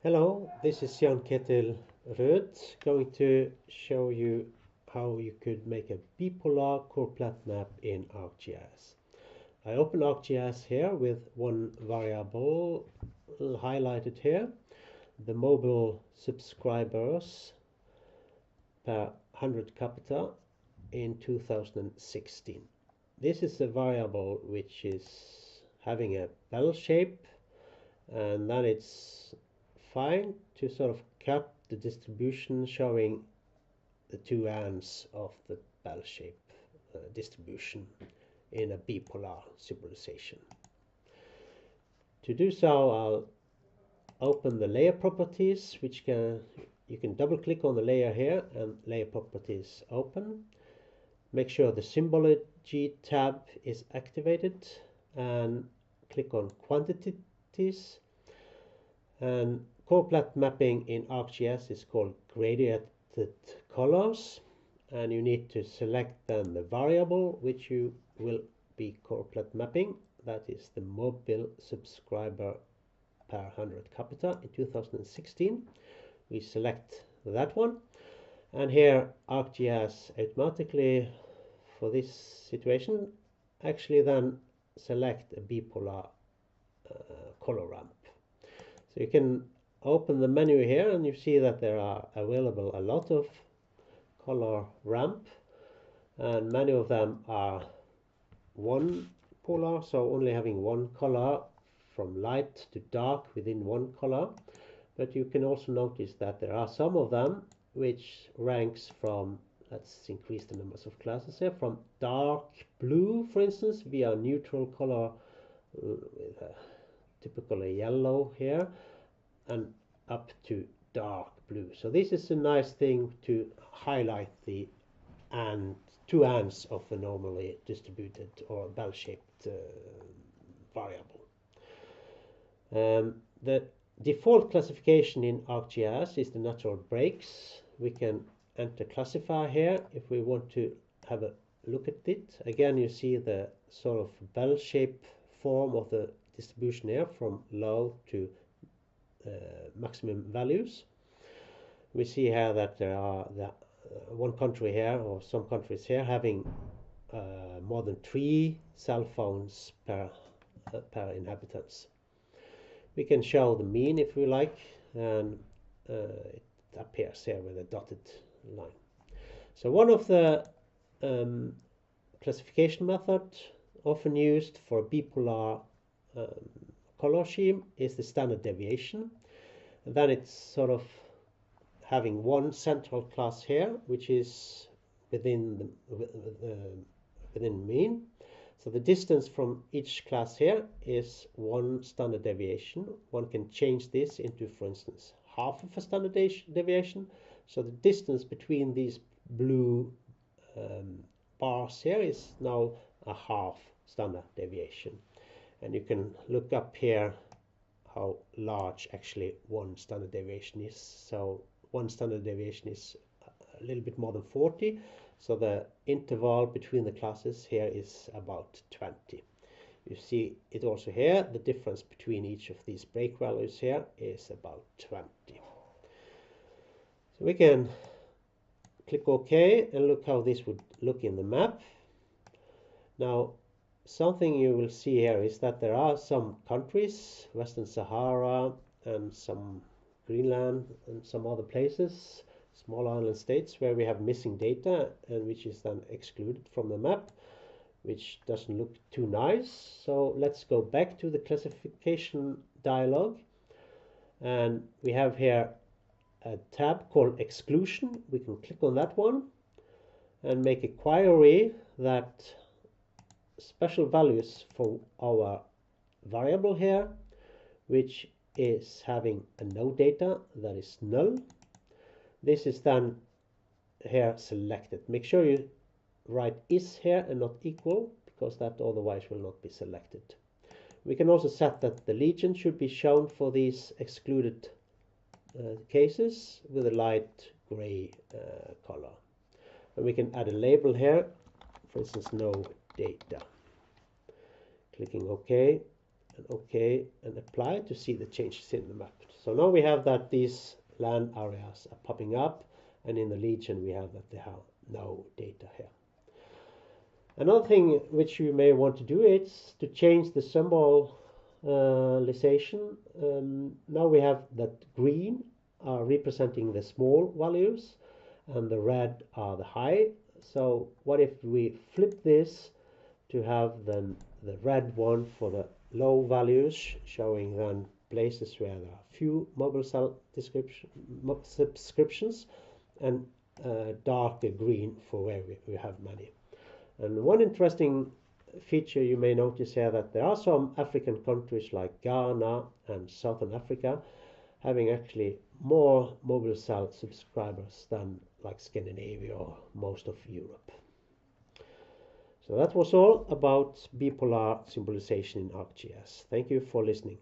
Hello, this is Jan Ketil Rød, going to show you how you could make a bipolar choropleth map in ArcGIS. I open ArcGIS here with one variable highlighted here, the mobile subscribers per 100 capita in 2016. This is a variable which is having a bell shape, and then it's fine to sort of cut the distribution showing the two ends of the bell shape distribution in a bipolar symbolization. To do so, I'll open the layer properties, which you can double click on the layer here and layer properties open. Make sure the Symbology tab is activated and click on quantities. And choropleth mapping in ArcGIS is called gradiated colors, and you need to select then the variable which you will be choropleth mapping. That is the mobile subscriber per 100 capita in 2016. We select that one, and here ArcGIS automatically for this situation actually then select a bipolar color ramp. So you can open the menu here and you see that there are available a lot of color ramp, and many of them are one polar, so only having one color from light to dark within one color. But you can also notice that there are some of them which ranks from, let's increase the numbers of classes here, from dark blue, for instance, via neutral color with typically yellow here, and up to dark blue. So this is a nice thing to highlight the two ends of a normally distributed or bell-shaped variable. The default classification in ArcGIS is the natural breaks. We can enter classify here if we want to have a look at it. Again, you see the sort of bell-shaped form of the distribution here from low to maximum values. We see here that there are one country here, or some countries here, having more than 3 cell phones per inhabitants. We can show the mean if we like, and it appears here with a dotted line. So one of the classification methods often used for bipolar color scheme is the standard deviation, and then it's sort of having one central class here which is within mean. So the distance from each class here is one standard deviation. One can change this into, for instance, half of a standard deviation. So the distance between these blue bars here is now a half standard deviation. And you can look up here how large actually one standard deviation is. So one standard deviation is a little bit more than 40. So the interval between the classes here is about 20. You see it also here, the difference between each of these break values here is about 20. So we can click OK and look how this would look in the map. Now, something you will see here is that there are some countries, Western Sahara and some Greenland and some other places, small island states, where we have missing data and which is then excluded from the map, which doesn't look too nice. So let's go back to the classification dialog, and we have here a tab called exclusion. We can click on that one and make a query that special values for our variable here, which is having a no data, that is null. This is then here selected. Make sure you write is here and not equal, because that otherwise will not be selected. We can also set that the legend should be shown for these excluded cases with a light gray color. And we can add a label here, for instance, no data. Clicking OK, and OK and apply to see the changes in the map. So now we have that these land areas are popping up, and in the region we have that they have no data here. Another thing which you may want to do is to change the symbolization. Now we have that green are representing the small values and the red are the high. So what if we flip this to have then the red one for the low values, showing then places where there are few mobile cell subscriptions, and darker green for where we have many. And one interesting feature you may notice here that there are some African countries like Ghana and Southern Africa having actually more mobile cell subscribers than like Scandinavia or most of Europe. So that was all about bipolar symbolization in ArcGIS. Thank you for listening.